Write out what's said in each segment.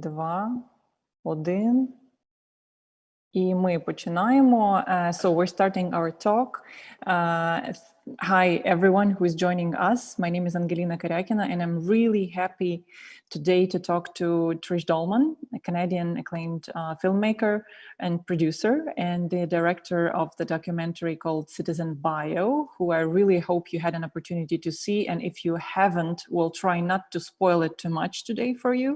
2, 1. І ми починаємо. So we're starting our talk. Hi, everyone who is joining us. My name is Anhelina Kariakina, and I'm really happy today to talk to Trish Dolman, a Canadian acclaimed filmmaker and producer, and the director of the documentary called Citizen Bio, who I really hope you had an opportunity to see. And if you haven't, we'll try not to spoil it too much today for you.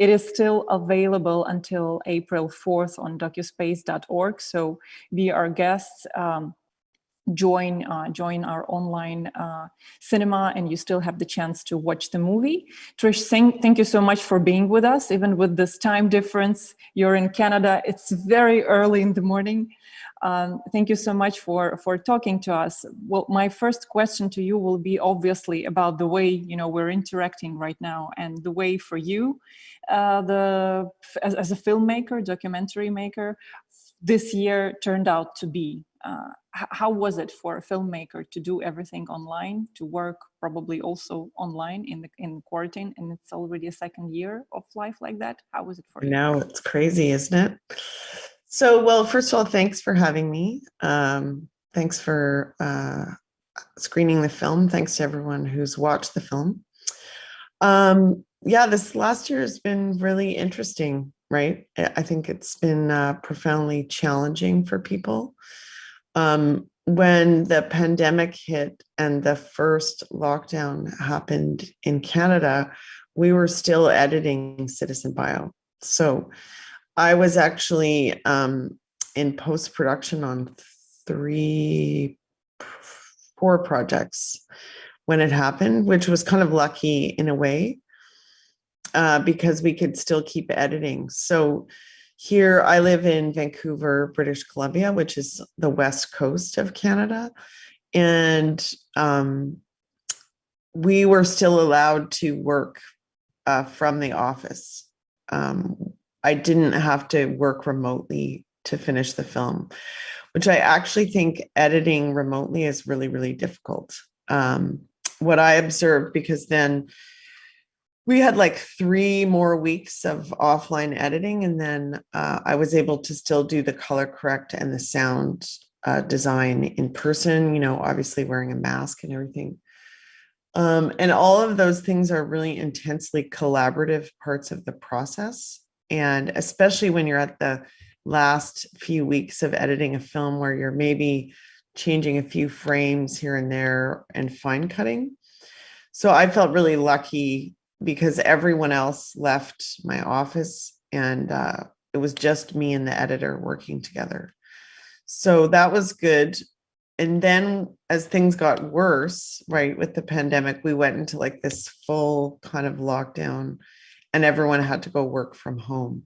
It is still available until April 4th on docuspace.org. So be our guests. Join our online cinema, and you still have the chance to watch the movie. Trish, thank you so much for being with us, even with this time difference. You're in Canada. It's very early in the morning. Thank you so much for talking to us. Well, my first question to you will be obviously about the way we're interacting right now, and the way for you, as a filmmaker, documentary maker, this year turned out to be. How was it for a filmmaker to do everything online, to work probably also online in quarantine, and it's already a second year of life like that? How was it for you? No, it's crazy, isn't it? So, well, first of all, thanks for having me. Thanks for screening the film. Thanks to everyone who's watched the film. Yeah, this last year has been really interesting, right? I think it's been profoundly challenging for people. When the pandemic hit and the first lockdown happened in Canada, we were still editing Citizen Bio. So I was actually in post-production on 4 projects when it happened, which was kind of lucky in a way, because we could still keep editing. So here, I live in Vancouver, British Columbia, which is the west coast of Canada. And we were still allowed to work from the office. I didn't have to work remotely to finish the film, which I actually think editing remotely is really, really difficult. What I observed, because then we had like 3 more weeks of offline editing, and then I was able to still do the color correct and the sound design in person, obviously wearing a mask and everything. And all of those things are really intensely collaborative parts of the process. And especially when you're at the last few weeks of editing a film where you're maybe changing a few frames here and there and fine cutting. So I felt really lucky because everyone else left my office, and it was just me and the editor working together. So that was good. And then as things got worse, right, with the pandemic, we went into like this full kind of lockdown, and everyone had to go work from home.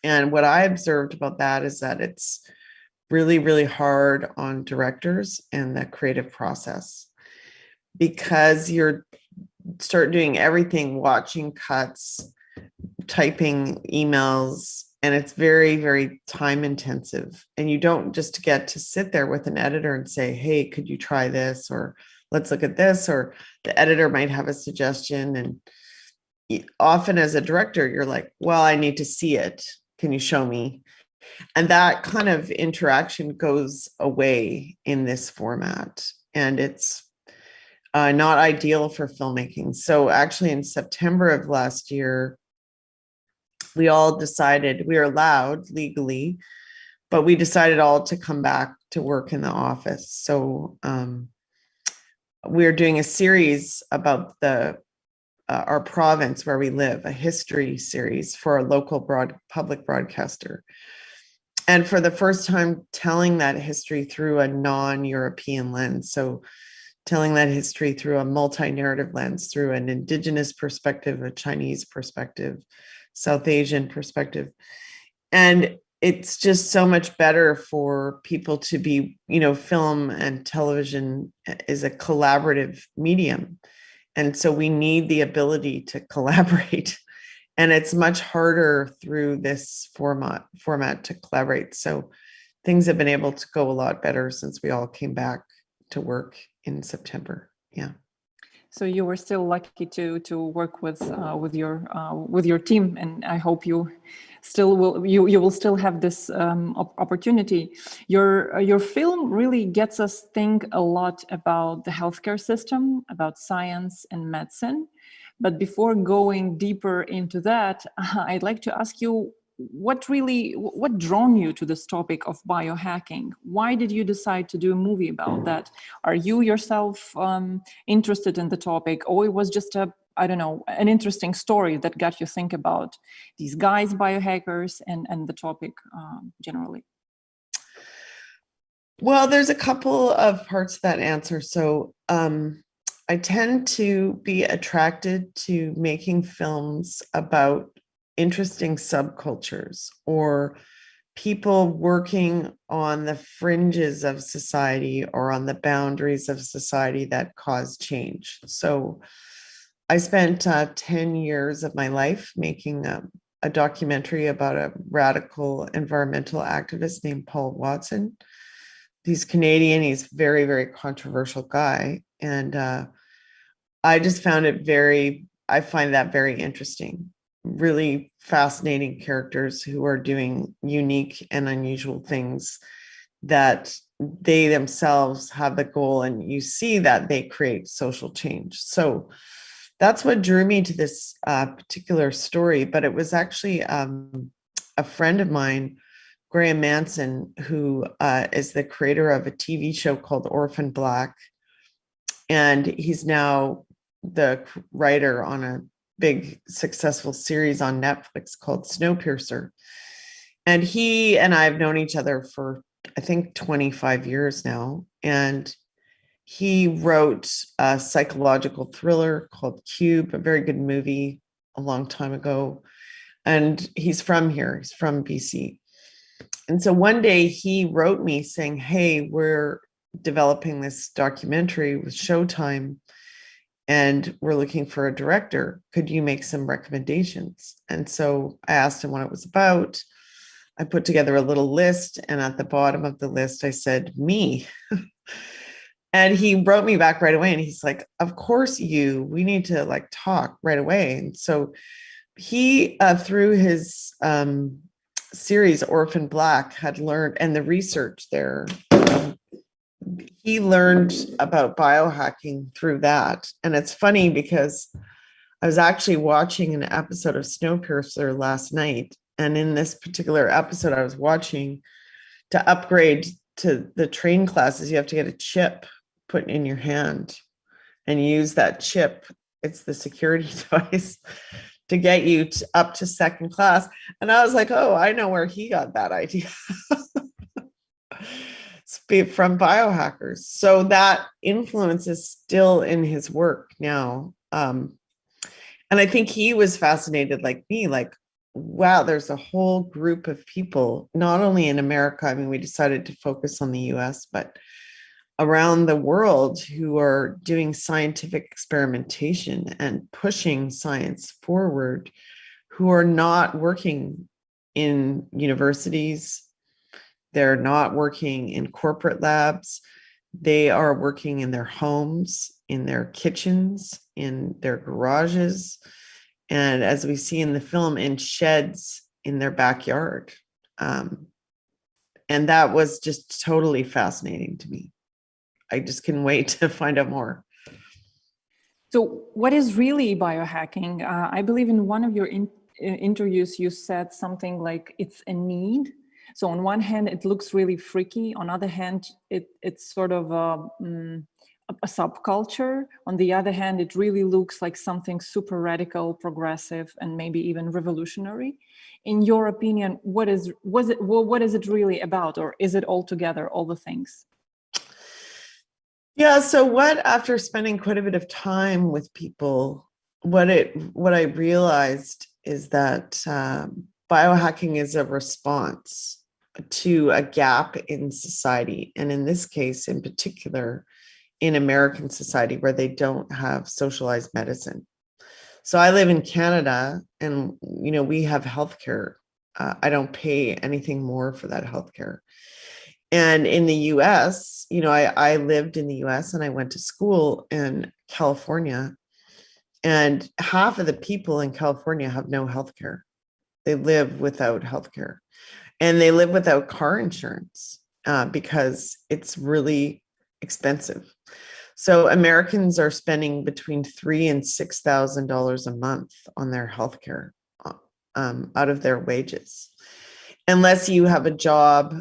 And what I observed about that is that it's really, really hard on directors and the creative process, because you're start doing everything, watching cuts, typing emails, and it's very, very time intensive. And you don't just get to sit there with an editor and say, hey, could you try this? Or let's look at this. Or the editor might have a suggestion. And often as a director, you're like, well, I need to see it. Can you show me? And that kind of interaction goes away in this format. And it's not ideal for filmmaking. So actually in September of last year, we all decided, we were allowed legally, but we decided all to come back to work in the office. So we're doing a series about our province where we live, a history series for a local public broadcaster. And for the first time, telling that history through a non-European lens. So telling that history through a multi-narrative lens, through an Indigenous perspective, a Chinese perspective, South Asian perspective. And it's just so much better for people to be, film and television is a collaborative medium. And so we need the ability to collaborate. And it's much harder through this format to collaborate. So things have been able to go a lot better since we all came back to work in September. Yeah. So you were still lucky to work with your team, and I hope you will still have this opportunity. Your film really gets us think a lot about the healthcare system, about science and medicine. But before going deeper into that, I'd like to ask you what drawn you to this topic of biohacking? Why did you decide to do a movie about that? Are you yourself interested in the topic, or it was just I don't know, an interesting story that got you think about these guys, biohackers, and the topic generally? Well, there's a couple of parts to that answer. So I tend to be attracted to making films about interesting subcultures or people working on the fringes of society or on the boundaries of society that cause change. So I spent 10 years of my life making a documentary about a radical environmental activist named Paul Watson. He's Canadian. He's very, very controversial guy. And I just found I find that very interesting. Really fascinating characters who are doing unique and unusual things that they themselves have the goal, and you see that they create social change. So that's what drew me to this particular story. But it was actually a friend of mine, Graham Manson, who is the creator of a TV show called Orphan Black. And he's now the writer on a big successful series on Netflix called Snowpiercer. And he and I have known each other for, I think, 25 years now. And he wrote a psychological thriller called Cube, a very good movie a long time ago. And he's from here, he's from BC. And so one day he wrote me saying, hey, we're developing this documentary with Showtime and we're looking for a director. Could you make some recommendations? And so I asked him what it was about. I put together a little list, and at the bottom of the list, I said, me. And he wrote me back right away, and he's like, of course we need to like talk right away. And so he, through his series Orphan Black, had learned, and the research there, he learned about biohacking through that. And it's funny because I was actually watching an episode of Snowpiercer last night. And in this particular episode I was watching, to upgrade to the train classes, you have to get a chip put in your hand and use that chip. It's the security device to get you up to second class. And I was like, oh, I know where he got that idea. From biohackers. So that influence is still in his work now. And I think he was fascinated like me, like, wow, there's a whole group of people, not only in America. I mean, we decided to focus on the US, but around the world, who are doing scientific experimentation and pushing science forward, who are not working in universities. They're not working in corporate labs. They are working in their homes, in their kitchens, in their garages, and as we see in the film, in sheds in their backyard. And that was just totally fascinating to me. I just can't wait to find out more. So what is really biohacking? I believe in one of your interviews, you said something like it's a need. So on one hand, it looks really freaky. On the other hand, it's sort of a subculture. On the other hand, it really looks like something super radical, progressive, and maybe even revolutionary. In your opinion, what is it really about, or is it all together, all the things? Yeah. So after spending quite a bit of time with people, what I realized is that biohacking is a response to a gap in society. And in this case, in particular, in American society, where they don't have socialized medicine. So I live in Canada, and, we have healthcare. I don't pay anything more for that healthcare. And in the US, I lived in the US and I went to school in California, and half of the people in California have no healthcare. They live without healthcare, and they live without car insurance because it's really expensive. So Americans are spending between $3,000 and $6,000 a month on their healthcare out of their wages, unless you have a job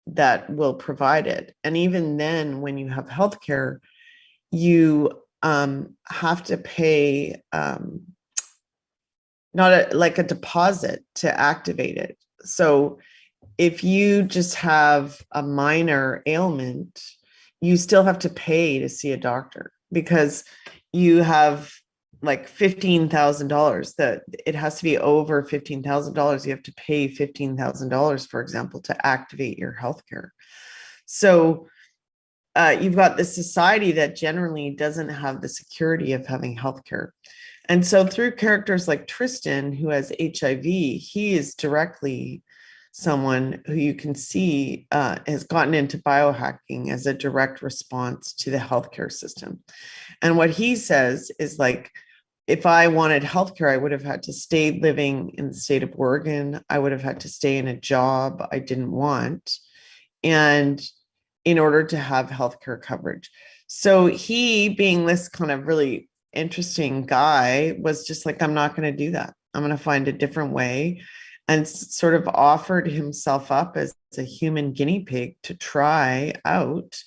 that will provide it. And even then, when you have healthcare, you have to pay like a deposit to activate it. So if you just have a minor ailment, you still have to pay to see a doctor, because you have like $15,000, that it has to be over $15,000. You have to pay $15,000, for example, to activate your healthcare. So you've got this society that generally doesn't have the security of having healthcare. And so through characters like Tristan, who has HIV, he is directly someone who you can see has gotten into biohacking as a direct response to the healthcare system. And what he says is, like, if I wanted healthcare, I would have had to stay living in the state of Oregon. I would have had to stay in a job I didn't want, and in order to have healthcare coverage. So he, being this kind of really interesting guy, was just like, I'm not going to do that. I'm going to find a different way, and sort of offered himself up as a human guinea pig to try out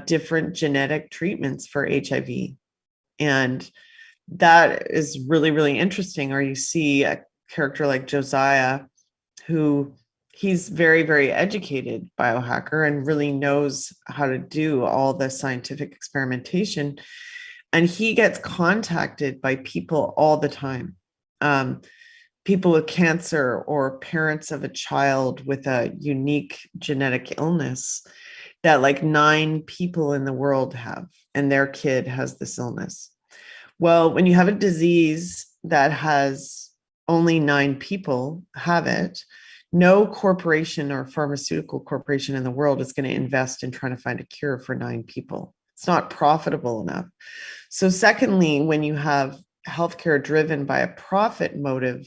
different genetic treatments for HIV. And that is really, really interesting. Or you see a character like Josiah, who he's very, very educated biohacker and really knows how to do all the scientific experimentation. And he gets contacted by people all the time. People with cancer, or parents of a child with a unique genetic illness that like 9 people in the world have, and their kid has this illness. Well, when you have a disease that has only 9 people have it, no corporation or pharmaceutical corporation in the world is going to invest in trying to find a cure for 9 people. It's not profitable enough. So secondly, when you have healthcare driven by a profit motive,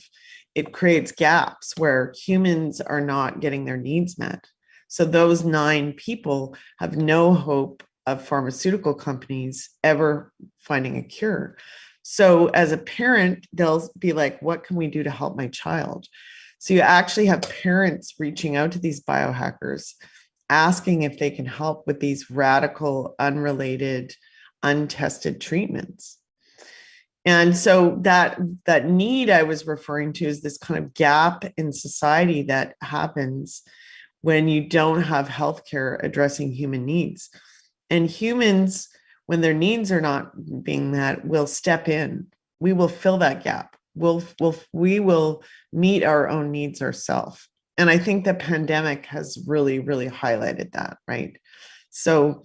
it creates gaps where humans are not getting their needs met. So those 9 people have no hope of pharmaceutical companies ever finding a cure. So as a parent, they'll be like, what can we do to help my child? So you actually have parents reaching out to these biohackers, asking if they can help with these radical, unrelated, untested treatments. And so that need I was referring to is this kind of gap in society that happens when you don't have healthcare addressing human needs. And humans, when their needs are not being met, will step in. We will fill that gap. We will meet our own needs ourselves. And I think the pandemic has really, really highlighted that, right? So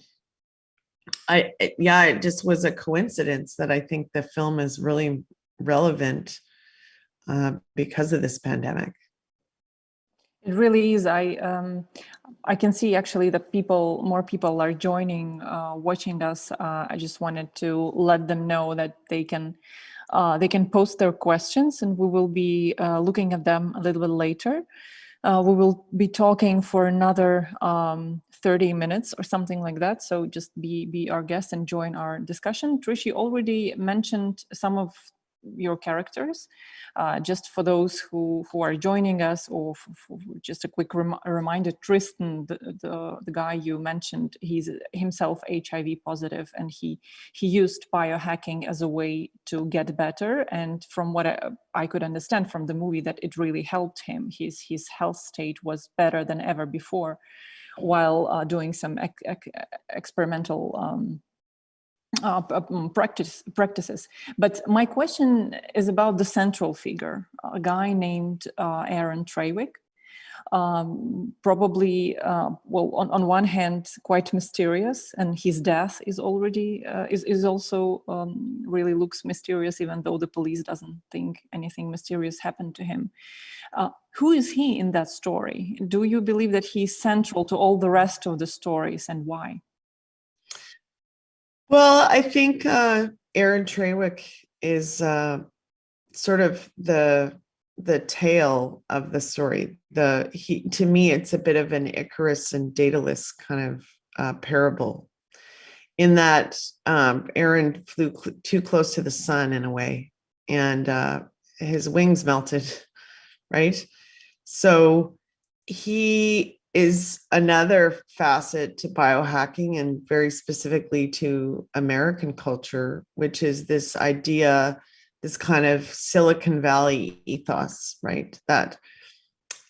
it just was a coincidence that I think the film is really relevant because of this pandemic. It really is. I can see actually that more people are joining, watching us. I just wanted to let them know that they can post their questions, and we will be looking at them a little bit later. We will be talking for another 30 minutes or something like that. So just be our guest and join our discussion. Trish, you already mentioned some of your characters. Just for those who are joining us, or just a quick reminder, Tristan, the guy you mentioned, he's himself HIV positive, and he used biohacking as a way to get better. And from what I could understand from the movie, that it really helped him. His health state was better than ever before, while doing some experimental practices. But my question is about the central figure, a guy named Aaron Traywick. probably, well, on one hand, quite mysterious, and his death is already is also really looks mysterious, even though the police doesn't think anything mysterious happened to him. Who is he in that story? Do you believe that he's central to all the rest of the stories, and why? Well, I think Aaron Traywick is sort of the tale of the story. To me, it's a bit of an Icarus and Daedalus kind of parable, in that Aaron flew too close to the sun in a way, and his wings melted, right? So he is another facet to biohacking, and very specifically to American culture, which is this idea, this kind of Silicon Valley ethos, right? That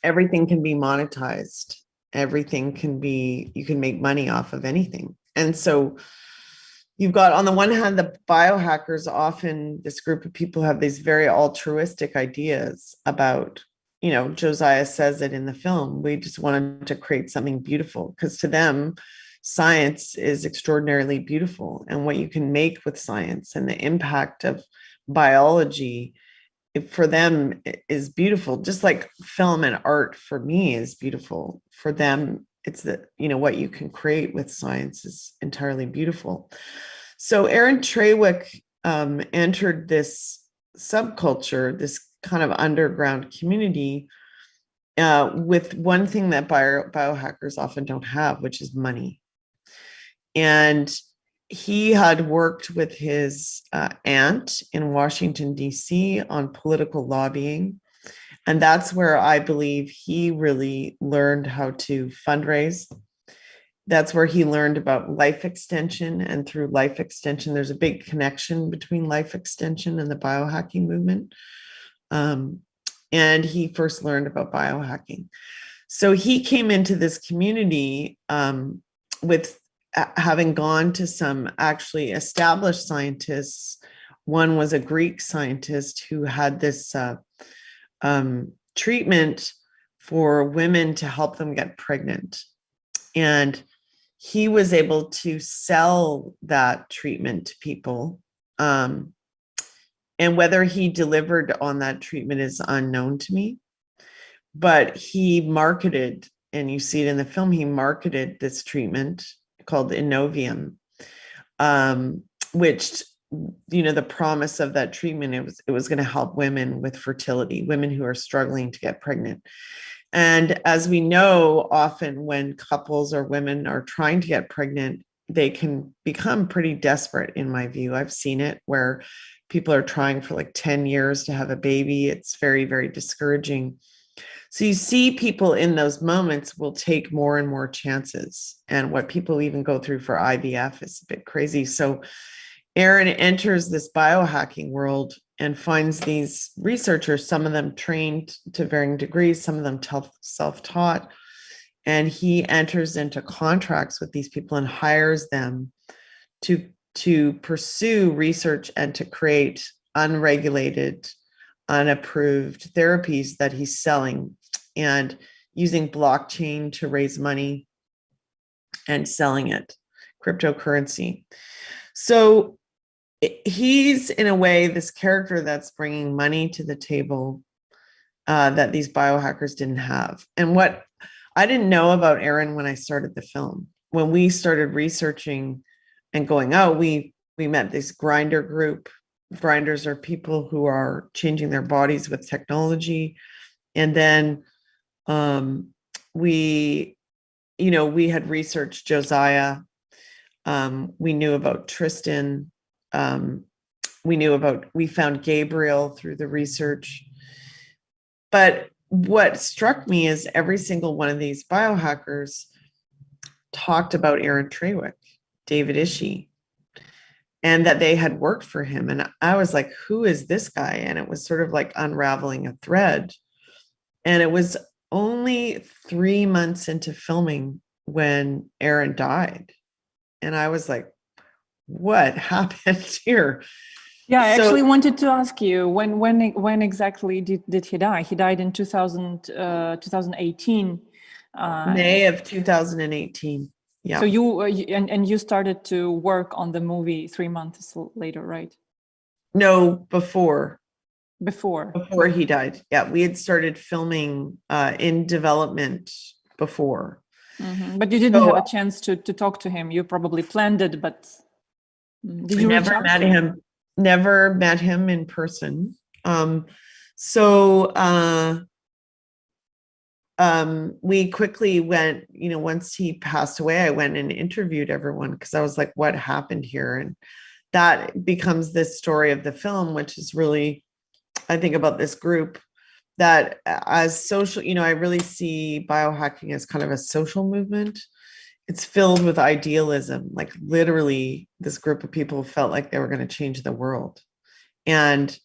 everything can be monetized, you can make money off of anything. And so you've got, on the one hand, the biohackers. Often this group of people have these very altruistic ideas about, Josiah says it in the film, we just wanted to create something beautiful, because to them, science is extraordinarily beautiful, and what you can make with science and the impact of biology for them is beautiful, just like film and art for me is beautiful. For them, it's what you can create with science is entirely beautiful. So Aaron Traywick entered this subculture, this kind of underground community, with one thing that biohackers often don't have, which is money. And he had worked with his aunt in Washington, D.C. on political lobbying. And that's where I believe he really learned how to fundraise. That's where he learned about life extension. And through life extension, there's a big connection between life extension and the biohacking movement. And he first learned about biohacking. So he came into this community with having gone to some actually established scientists. One was a Greek scientist who had this treatment for women to help them get pregnant. And he was able to sell that treatment to people. And whether he delivered on that treatment is unknown to me. But he marketed, and you see it in the film, he marketed this treatment called Innovium, which, the promise of that treatment, it was going to help women with fertility, women who are struggling to get pregnant. And as we know, often when couples or women are trying to get pregnant, they can become pretty desperate, in my view. I've seen it where people are trying for like 10 years to have a baby. It's very, very discouraging. So you see people in those moments will take more and more chances. And what people even go through for IVF is a bit crazy. So Aaron enters this biohacking world and finds these researchers, some of them trained to varying degrees, some of them self-taught. And he enters into contracts with these people and hires them to pursue research and to create unregulated, unapproved therapies that he's selling, and using blockchain to raise money and selling it, cryptocurrency. So he's, in a way, this character that's bringing money to the table that these biohackers didn't have. And what I didn't know about Aaron when I started the film, when we started researching and going out, we met this grinder group. Grinders are people who are changing their bodies with technology. And then we had researched Josiah. We knew about Tristan. We found Gabriel through the research. But what struck me is every single one of these biohackers talked about Aaron Traywick, David Ishii, and that they had worked for him. And I was like, who is this guy? And it was sort of like unraveling a thread. And it was only 3 months into filming when Aaron died. And I was like, what happened here? Yeah, I So actually wanted to ask you when exactly did he die? He died in 2018. May of 2018. Yeah. So you started to work on the movie 3 months later, right? No, before Before. he died. Yeah, we had started filming in development before. But you didn't have So a chance to talk to him. You probably planned it, but did I you reach never out met to him? him. Never met him in person. So we quickly went, once he passed away, I went and interviewed everyone because I was like, what happened here? And that becomes this story of the film, which is really, I think about this group that as social, I really see biohacking as kind of a social movement. It's filled with idealism. Like literally, this group of people felt like they were going to change the world. And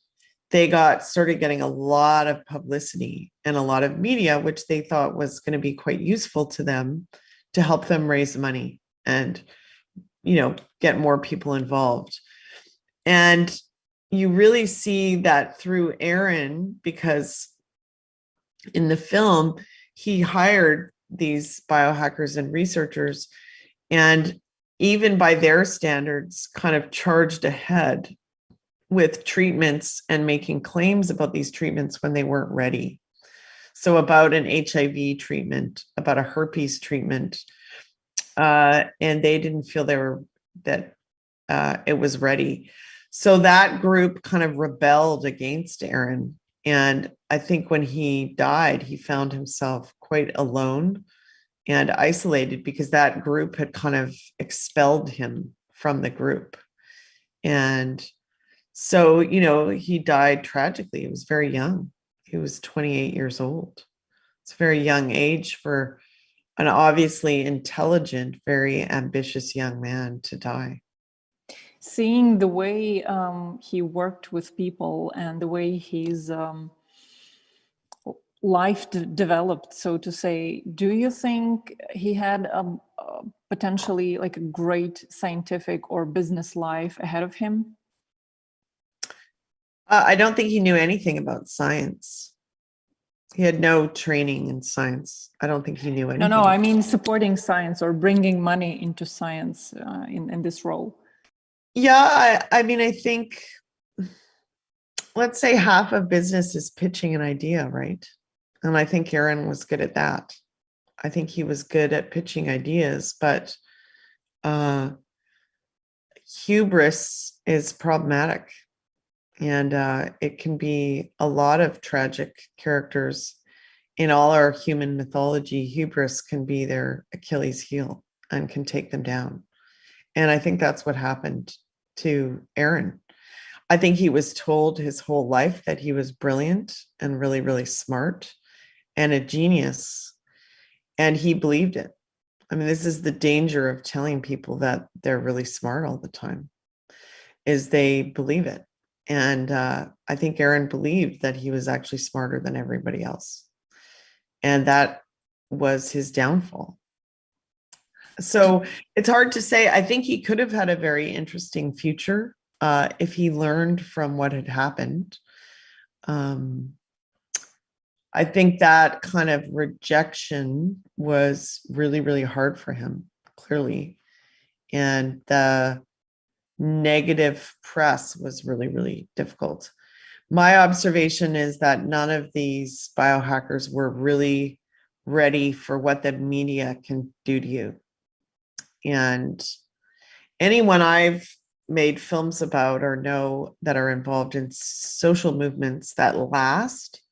they started getting a lot of publicity and a lot of media, which they thought was going to be quite useful to them to help them raise money and, get more people involved. And you really see that through Aaron, because in the film, he hired these biohackers and researchers, and even by their standards, kind of charged ahead with treatments and making claims about these treatments when they weren't ready. So about an HIV treatment, about a herpes treatment, and they didn't feel that it was ready. So that group kind of rebelled against Aaron. And I think when he died, he found himself quite alone and isolated because that group had kind of expelled him from the group. And so, he died tragically. He was very young. He was 28 years old. It's a very young age for an obviously intelligent, very ambitious young man to die. Seeing the way he worked with people and the way his life developed, so to say, do you think he had potentially like a great scientific or business life ahead of him? I don't think he knew anything about science. He had no training in science. I don't think he knew anything. No, I mean supporting science or bringing money into science in this role. Yeah, I mean, I think, let's say half of business is pitching an idea, right? And I think Aaron was good at that. I think he was good at pitching ideas, but hubris is problematic. And it can be a lot of tragic characters in all our human mythology. Hubris can be their Achilles heel and can take them down. And I think that's what happened to Aaron. I think he was told his whole life that he was brilliant and really, really smart and a genius. And he believed it. I mean, this is the danger of telling people that they're really smart all the time, is they believe it. And I think Aaron believed that he was actually smarter than everybody else. And that was his downfall. So it's hard to say. I think he could have had a very interesting future if he learned from what had happened. I think that kind of rejection was really, really hard for him, clearly. And the negative press was really, really difficult. My observation is that none of these biohackers were really ready for what the media can do to you. And anyone I've made films about or know that are involved in social movements that last,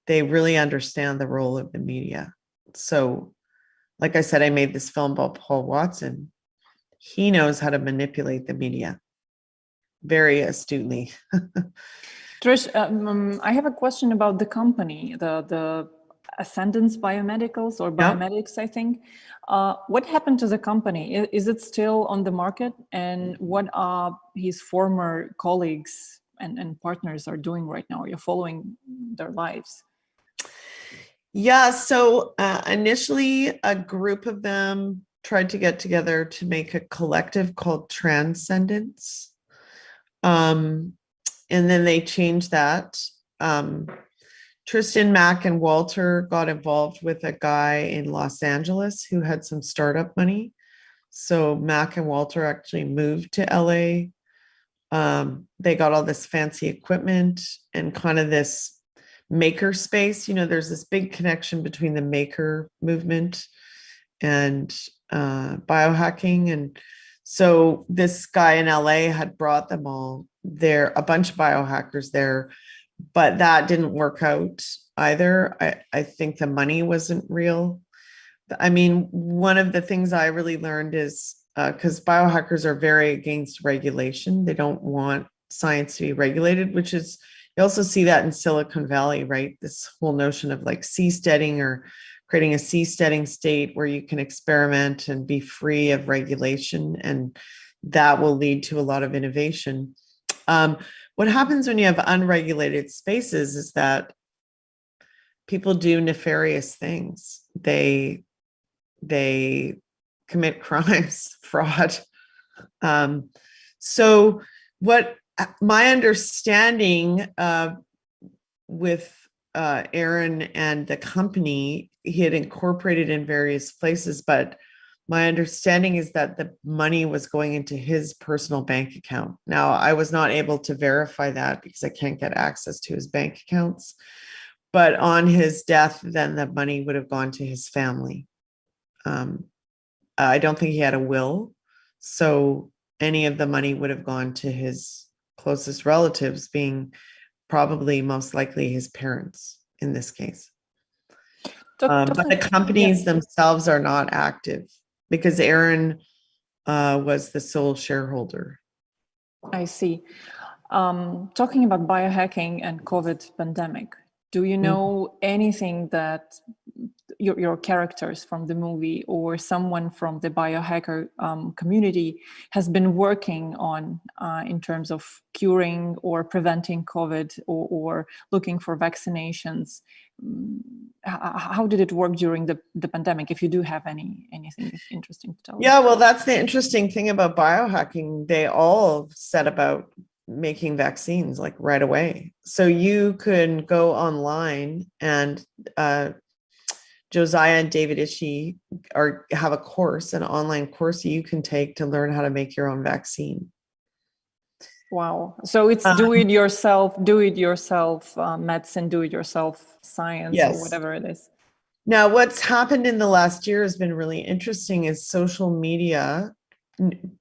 they really understand the role of the media. So, like I said, I made this film about Paul Watson. He knows how to manipulate the media very astutely. Trish, I have a question about the company, the Ascendance Biomedicals or Biomedics, I think. What happened to the company? Is it still on the market? And what are his former colleagues and partners are doing right now? You're following their lives. Yeah, so initially a group of them tried to get together to make a collective called Transcendence. and then they changed that. Tristan, Mac, and Walter got involved with a guy in Los Angeles who had some startup money. So Mac and Walter actually moved to LA. They got all this fancy equipment and kind of this maker space. You know, there's this big connection between the maker movement and biohacking. And so this guy in LA had brought them all there, a bunch of biohackers there, but that didn't work out either. I think the money wasn't real. I mean, one of the things I really learned is because biohackers are very against regulation. They don't want science to be regulated, which is, you also see that in Silicon Valley, right? This whole notion of like seasteading or creating a seasteading state where you can experiment and be free of regulation. And that will lead to a lot of innovation. What happens when you have unregulated spaces is that people do nefarious things. They commit crimes, fraud. So what my understanding with Aaron and the company, he had incorporated in various places, but my understanding is that the money was going into his personal bank account. Now, I was not able to verify that because I can't get access to his bank accounts, but on his death, then the money would have gone to his family. I don't think he had a will, so any of the money would have gone to his closest relatives, being probably most likely his parents in this case. But the companies themselves are not active because Aaron was the sole shareholder. I see. Talking about biohacking and COVID pandemic, do you know anything that your characters from the movie or someone from the biohacker community has been working on in terms of curing or preventing COVID or looking for vaccinations? How did it work during the pandemic? If you do have anything interesting to tell us. Yeah, well, that's the interesting thing about biohacking. They all set about making vaccines like right away. So you can go online and Josiah and David Ishii have a course, an online course you can take to learn how to make your own vaccine. Wow. So it's do-it-yourself medicine, do-it-yourself science, yes, or whatever it is. Now, what's happened in the last year has been really interesting is social media,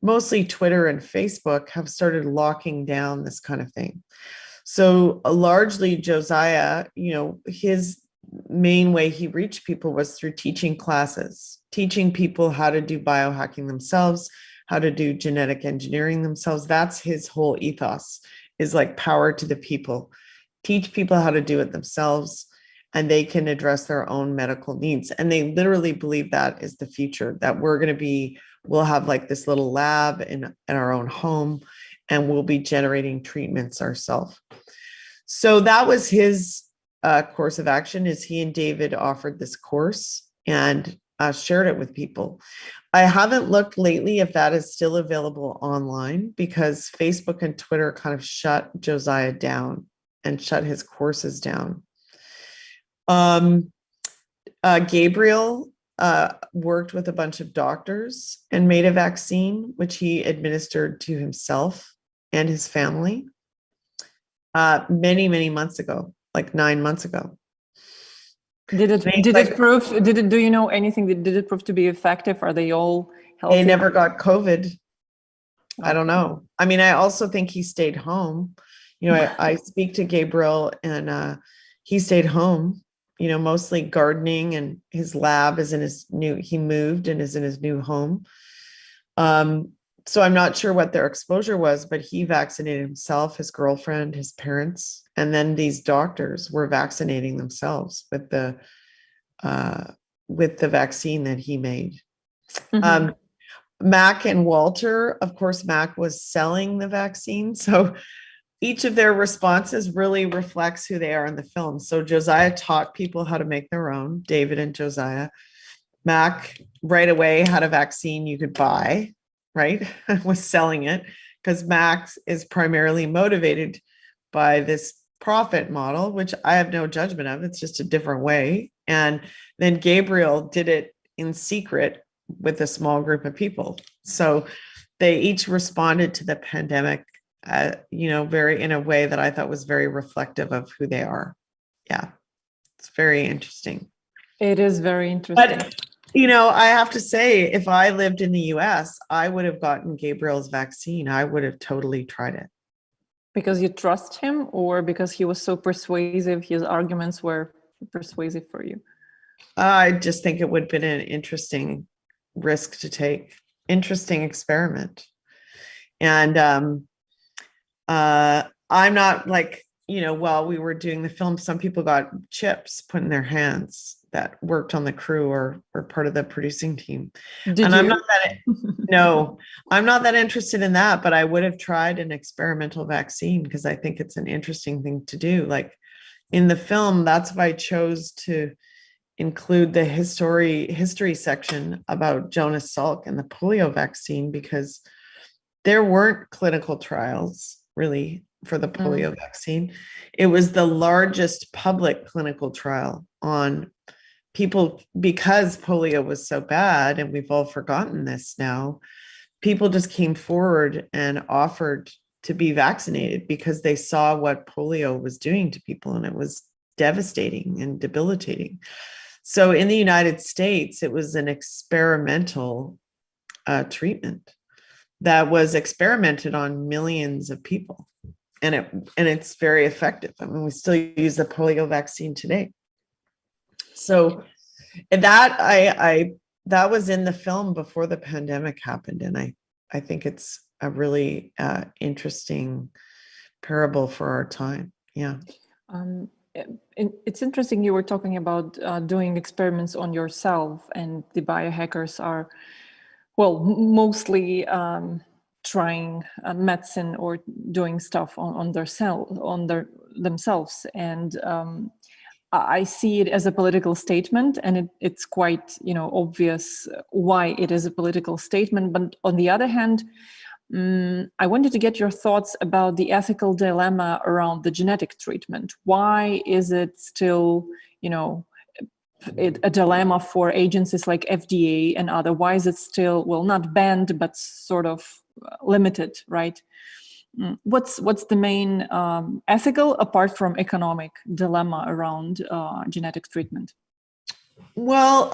mostly Twitter and Facebook, have started locking down this kind of thing. So largely Josiah, you know, his main way he reached people was through teaching classes, teaching people how to do biohacking themselves, how to do genetic engineering themselves. That's his whole ethos, is like power to the people. Teach people how to do it themselves, and they can address their own medical needs. And they literally believe that is the future, that we'll have like this little lab in our own home, and we'll be generating treatments ourselves. So that was his course of action, is he and David offered this course and shared it with people. I haven't looked lately if that is still available online, because Facebook and Twitter kind of shut Josiah down and shut his courses down. Gabriel worked with a bunch of doctors and made a vaccine, which he administered to himself and his family many, many months ago, like 9 months ago. Do you know anything? Did it prove to be effective? Are they all healthy? They never got COVID. Oh. I don't know. I mean, I also think he stayed home. You know, I speak to Gabriel, and he stayed home, you know, mostly gardening, and his lab is he moved and is in his new home. So I'm not sure what their exposure was, but he vaccinated himself, his girlfriend, his parents, and then these doctors were vaccinating themselves with the vaccine that he made. Mm-hmm. Mac and Walter, of course, Mac was selling the vaccine. So each of their responses really reflects who they are in the film. So Josiah taught people how to make their own, David and Josiah. Mac right away had a vaccine you could buy, right? Was selling it, because Max is primarily motivated by this profit model, which I have no judgment of. It's just a different way. And then Gabriel did it in secret with a small group of people. So they each responded to the pandemic, very in a way that I thought was very reflective of who they are. Yeah, it's very interesting. It is very interesting. But, I have to say, if I lived in the US, I would have gotten Gabriel's vaccine. I would have totally tried it. Because you trust him, or because he was so persuasive, his arguments were persuasive for you? I just think it would have been an interesting risk to take, interesting experiment. And I'm not like, while we were doing the film, some people got chips put in their hands that worked on the crew or were part of the producing team. I'm not that interested in that, but I would have tried an experimental vaccine because I think it's an interesting thing to do. Like in the film, that's why I chose to include the history section about Jonas Salk and the polio vaccine, because there weren't clinical trials really for the polio vaccine. It was the largest public clinical trial on people, because polio was so bad, and we've all forgotten this now. People just came forward and offered to be vaccinated because they saw what polio was doing to people, and it was devastating and debilitating. So in the United States, it was an experimental treatment that was experimented on millions of people, and it's very effective. I mean, we still use the polio vaccine today. So that that was in the film before the pandemic happened, and I think it's a really interesting parable for our time. Yeah. It's interesting you were talking about doing experiments on yourself, and the biohackers are, well, mostly trying medicine or doing stuff on themselves, and I see it as a political statement, and it's quite obvious why it is a political statement. But on the other hand, I wanted to get your thoughts about the ethical dilemma around the genetic treatment. Why is it still, a dilemma for agencies like FDA and other? Why is it still, well, not banned, but sort of limited, right? What's the main ethical, apart from economic, dilemma around genetic treatment? Well,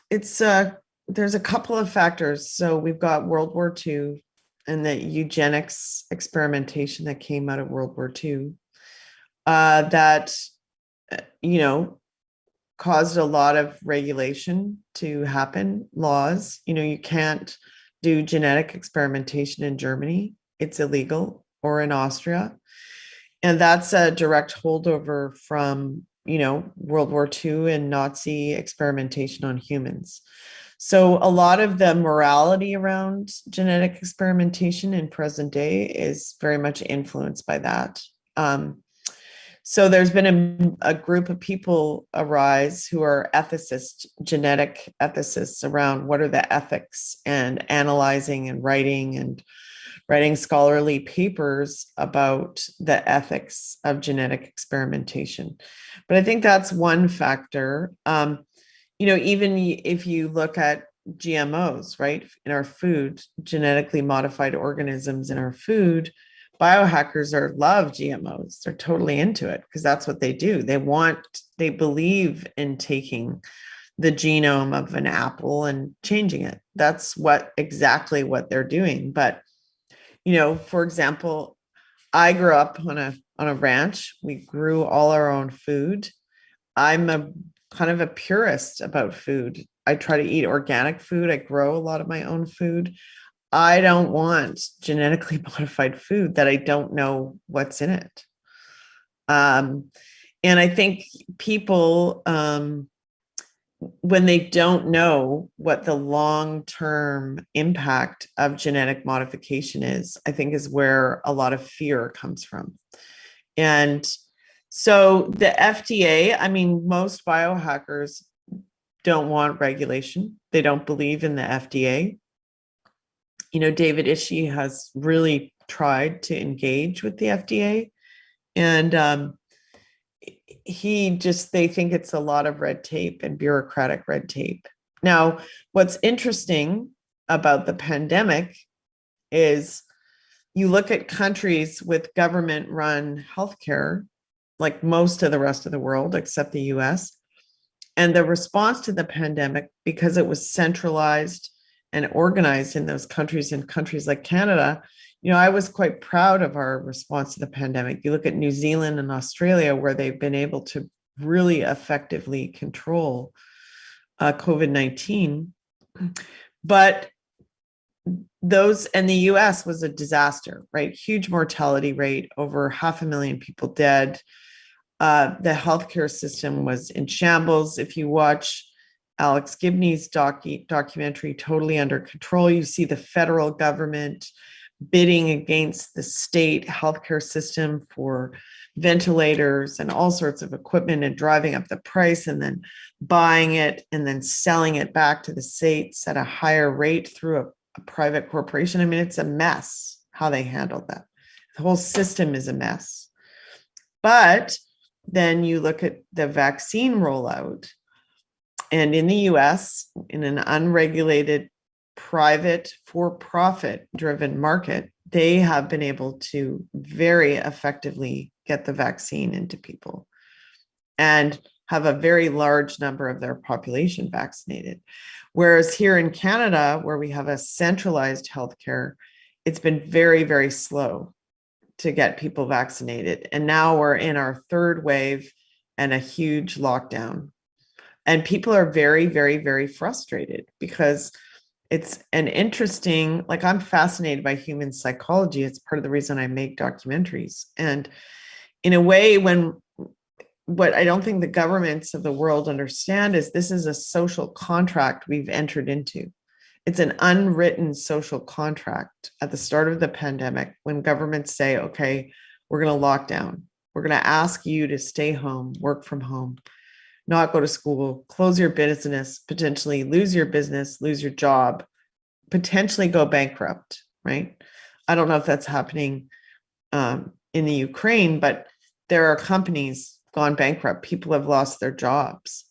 there's a couple of factors. So we've got World War II and the eugenics experimentation that came out of World War II that, caused a lot of regulation to happen, laws. You can't do genetic experimentation in Germany. It's illegal, or in Austria. And that's a direct holdover from, World War II and Nazi experimentation on humans. So a lot of the morality around genetic experimentation in present day is very much influenced by that. So there's been a group of people arise who are ethicists, genetic ethicists, around what are the ethics, and analyzing and writing scholarly papers about the ethics of genetic experimentation. But I think that's one factor. Even if you look at GMOs, right, in our food, genetically modified organisms in our food, biohackers love GMOs. They're totally into it because that's what they do. They believe in taking the genome of an apple and changing it. That's exactly what they're doing. But, for example, I grew up on a ranch. We grew all our own food. I'm a kind of a purist about food. I try to eat organic food. I grow a lot of my own food. I don't want genetically modified food that I don't know what's in it. And I think people, when they don't know what the long-term impact of genetic modification is, I think is where a lot of fear comes from. And so the FDA, most biohackers don't want regulation. They don't believe in the FDA. David Ishii has really tried to engage with the FDA And they think it's a lot of red tape and bureaucratic red tape. Now, what's interesting about the pandemic is you look at countries with government-run healthcare, like most of the rest of the world, except the US, and the response to the pandemic, because it was centralized and organized in those countries, in countries like Canada, I was quite proud of our response to the pandemic. You look at New Zealand and Australia, where they've been able to really effectively control COVID-19. But those, and the US was a disaster, right? Huge mortality rate, over 500,000 people dead. The healthcare system was in shambles. If you watch Alex Gibney's documentary, Totally Under Control, you see the federal government bidding against the state healthcare system for ventilators and all sorts of equipment, and driving up the price, and then buying it and then selling it back to the states at a higher rate through a private corporation. I mean, it's a mess how they handled that. The whole system is a mess. But then you look at the vaccine rollout, and in the US, in an unregulated, private, for-profit driven market, they have been able to very effectively get the vaccine into people and have a very large number of their population vaccinated. Whereas here in Canada, where we have a centralized healthcare, it's been very, very slow to get people vaccinated. And now we're in our third wave and a huge lockdown. And people are very, very, very frustrated, because it's an interesting, like, I'm fascinated by human psychology. It's part of the reason I make documentaries. And in a way, what I don't think the governments of the world understand is this is a social contract we've entered into. It's an unwritten social contract at the start of the pandemic, when governments say, okay, we're going to lock down. We're going to ask you to stay home, work from home, not go to school, close your business, potentially lose your business, lose your job, potentially go bankrupt, right? I don't know if that's happening in the Ukraine, but there are companies gone bankrupt. People have lost their jobs.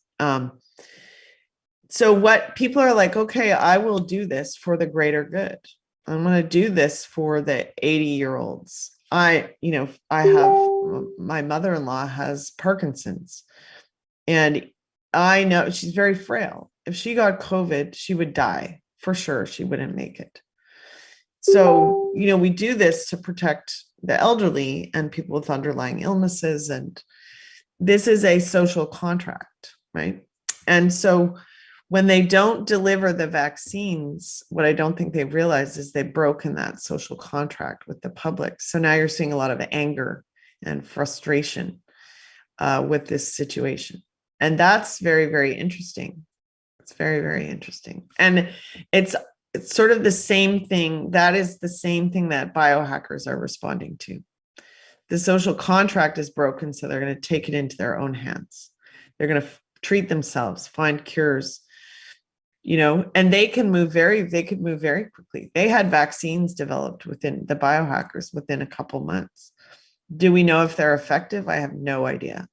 So what people are like, okay, I will do this for the greater good. I'm going to do this for the 80-year-olds. I have, my mother-in-law has Parkinson's, and I know she's very frail. If she got COVID, she would die for sure. She wouldn't make it. So, we do this to protect the elderly and people with underlying illnesses. And this is a social contract, right? And so when they don't deliver the vaccines, what I don't think they've realized is they've broken that social contract with the public. So now you're seeing a lot of anger and frustration with this situation. And that's very, very interesting. It's very, very interesting. And it's sort of the same thing. That is the same thing that biohackers are responding to. The social contract is broken, so they're going to take it into their own hands. They're going to treat themselves, find cures, and they could move very quickly. They had vaccines developed within the biohackers within a couple months. Do we know if they're effective? I have no idea.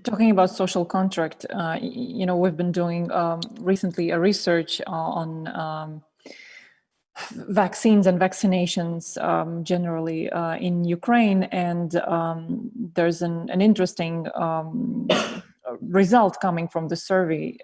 Talking about social contract, we've been doing recently a research on vaccines and vaccinations generally in Ukraine, and there's an interesting result coming from the survey.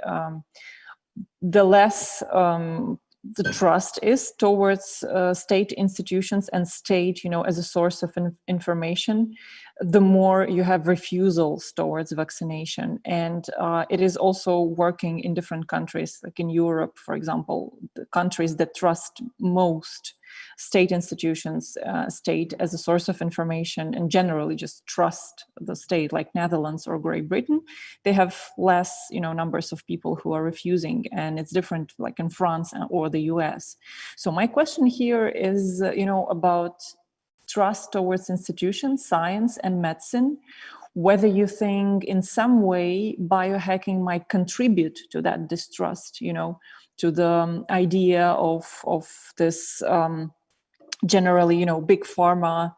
The less the trust is towards state institutions and state, as a source of information, the more you have refusals towards vaccination. And it is also working in different countries, like in Europe, for example, the countries that trust most state institutions, state as a source of information, and generally just trust the state, like Netherlands or Great Britain, they have less, numbers of people who are refusing, and it's different, like in France or the US. So my question here is, about trust towards institutions, science, and medicine. Whether you think in some way biohacking might contribute to that distrust, to the idea of this generally, big pharma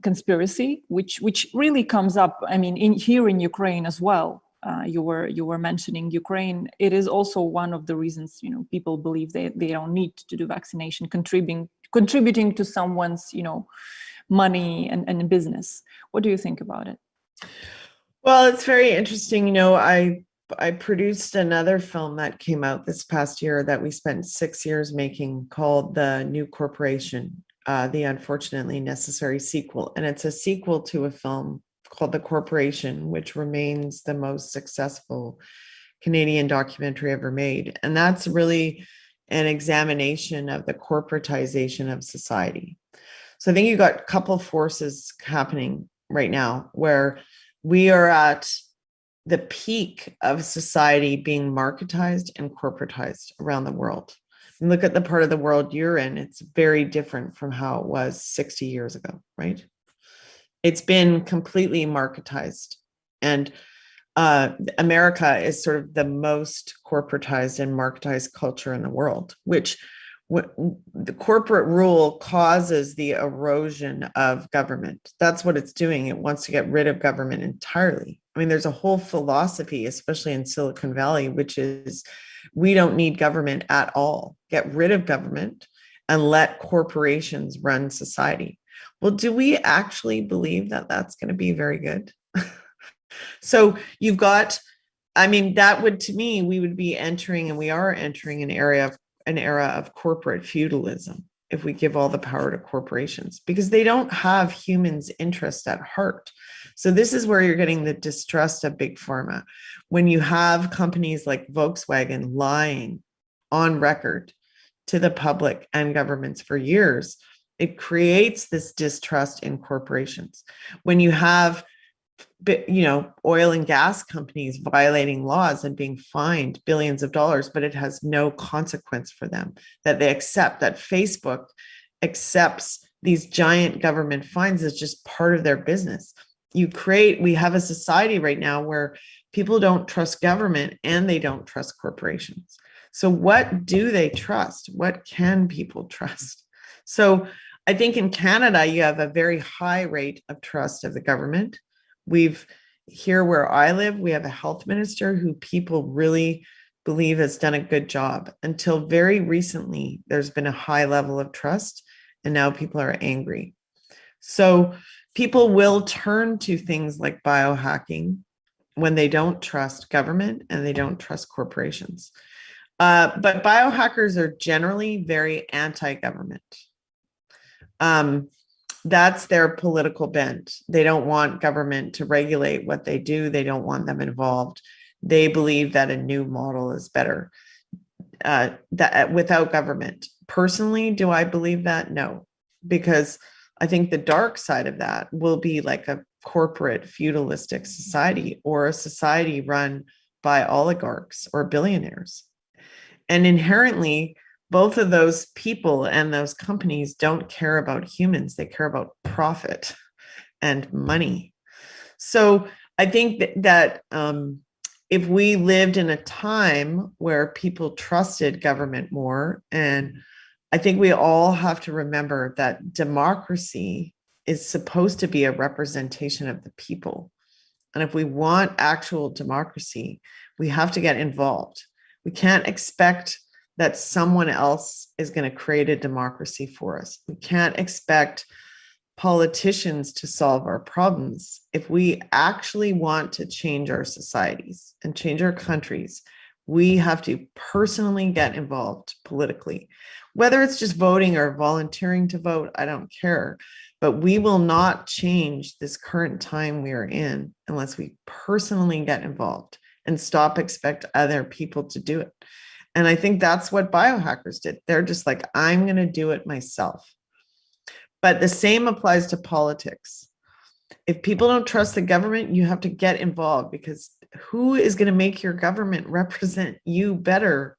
conspiracy, which really comes up. I mean, here in Ukraine as well. You were mentioning Ukraine. It is also one of the reasons, you know, people believe they don't need to do vaccination, contributing to someone's, you know, money and business. What do you think about it? Well, it's very interesting. You know, I produced another film that came out this past year that we spent 6 years making, called The New Corporation, the Unfortunately Necessary Sequel. And it's a sequel to a film called The Corporation, which remains the most successful Canadian documentary ever made. And that's really an examination of the corporatization of society. So I think you got a couple of forces happening right now where we are at the peak of society being marketized and corporatized around the world. And look at the part of the world you're in, it's very different from how it was 60 years ago, right? It's been completely marketized. And America is sort of the most corporatized and marketized culture in the world, which the corporate rule causes the erosion of government. That's what it's doing. It wants to get rid of government entirely. I mean, there's a whole philosophy, especially in Silicon Valley, which is we don't need government at all. Get rid of government and let corporations run society. Well, do we actually believe that that's going to be very good? So you've got, I mean, that would, to me, we would be entering, and we are entering an era of corporate feudalism if we give all the power to corporations, because they don't have humans' interest at heart. So this is where you're getting the distrust of big pharma. When you have companies like Volkswagen lying on record to the public and governments for years, it creates this distrust in corporations. When you have, you know, oil and gas companies violating laws and being fined billions of dollars, but it has no consequence for them, that they accept, that Facebook accepts these giant government fines as just part of their business. We have a society right now where people don't trust government and they don't trust corporations. So what do they trust? What can people trust? So I think in Canada, you have a very high rate of trust of the government. Here where I live, we have a health minister who people really believe has done a good job. Until very recently, there's been a high level of trust, and now people are angry. So people will turn to things like biohacking when they don't trust government and they don't trust corporations. But biohackers are generally very anti-government. That's their political bent. They don't want government to regulate what they do. They don't want them involved. They believe that a new model is better that without government. Personally, do I believe that? No, because I think the dark side of that will be like a corporate feudalistic society, or a society run by oligarchs or billionaires. And inherently, both of those people and those companies don't care about humans. They care about profit and money. So I think that if we lived in a time where people trusted government more, and I think we all have to remember that democracy is supposed to be a representation of the people. And if we want actual democracy, we have to get involved. We can't expect that someone else is going to create a democracy for us. We can't expect politicians to solve our problems. If we actually want to change our societies and change our countries, we have to personally get involved politically. Whether it's just voting or volunteering to vote, I don't care. But we will not change this current time we are in unless we personally get involved and stop expect other people to do it. And I think that's what biohackers did. They're just like, I'm going to do it myself. But the same applies to politics. If people don't trust the government, you have to get involved, because who is going to make your government represent you better?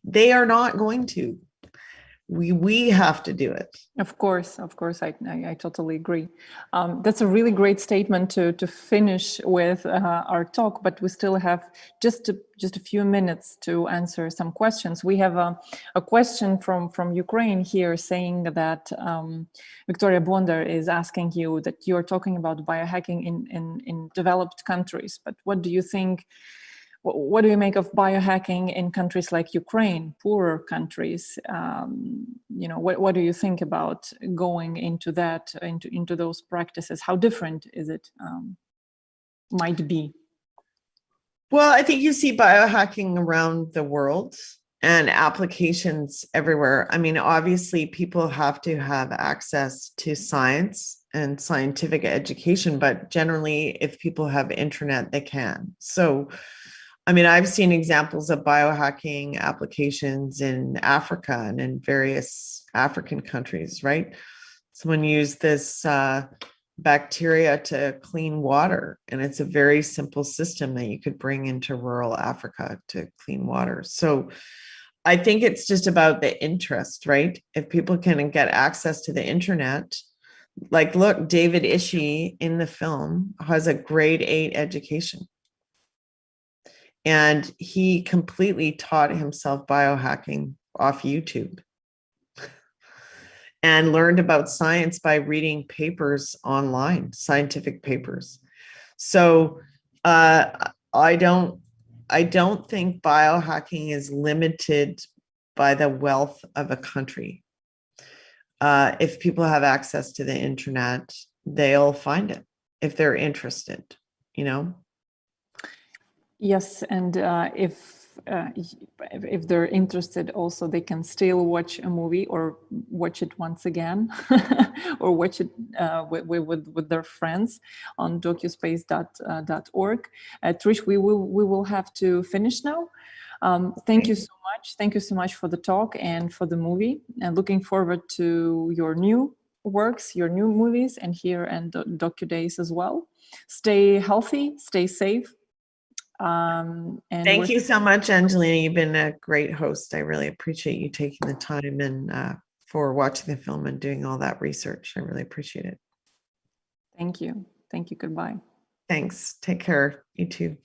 They are not going to. we have to do it. Of course, I totally agree. That's a really great statement to finish with our talk, but we still have just a few minutes to answer some questions. We have a question from Ukraine here saying that Victoria Bonder is asking you that you're talking about biohacking in developed countries, but what do you think? What do you make of biohacking in countries like Ukraine, poorer countries? What do you think about going into that, into those practices? How different is it might be? Well, I think you see biohacking around the world and applications everywhere. I mean, obviously, people have to have access to science and scientific education, but generally, if people have internet, they can. So, I mean, I've seen examples of biohacking applications in Africa and in various African countries, right? Someone used this bacteria to clean water, and it's a very simple system that you could bring into rural Africa to clean water. So I think it's just about the interest, right? If people can get access to the internet, like, look, David Ishii in the film has a grade 8 education. And he completely taught himself biohacking off YouTube and learned about science by reading papers online, scientific papers. So I don't think biohacking is limited by the wealth of a country. If people have access to the internet, they'll find it if they're interested, you know? Yes, and if they're interested, also they can still watch a movie or watch it once again, or watch it with their friends on docuspace.org. Trish, we will have to finish now. Thank you so much. Thank you so much for the talk and for the movie. And looking forward to your new works, your new movies, and here and DocuDays as well. Stay healthy, stay safe. And thank you so much, Anhelina. You've been a great host. I really appreciate you taking the time and for watching the film and doing all that research. I really appreciate it. Thank you. Thank you. Goodbye. Thanks. Take care. You too.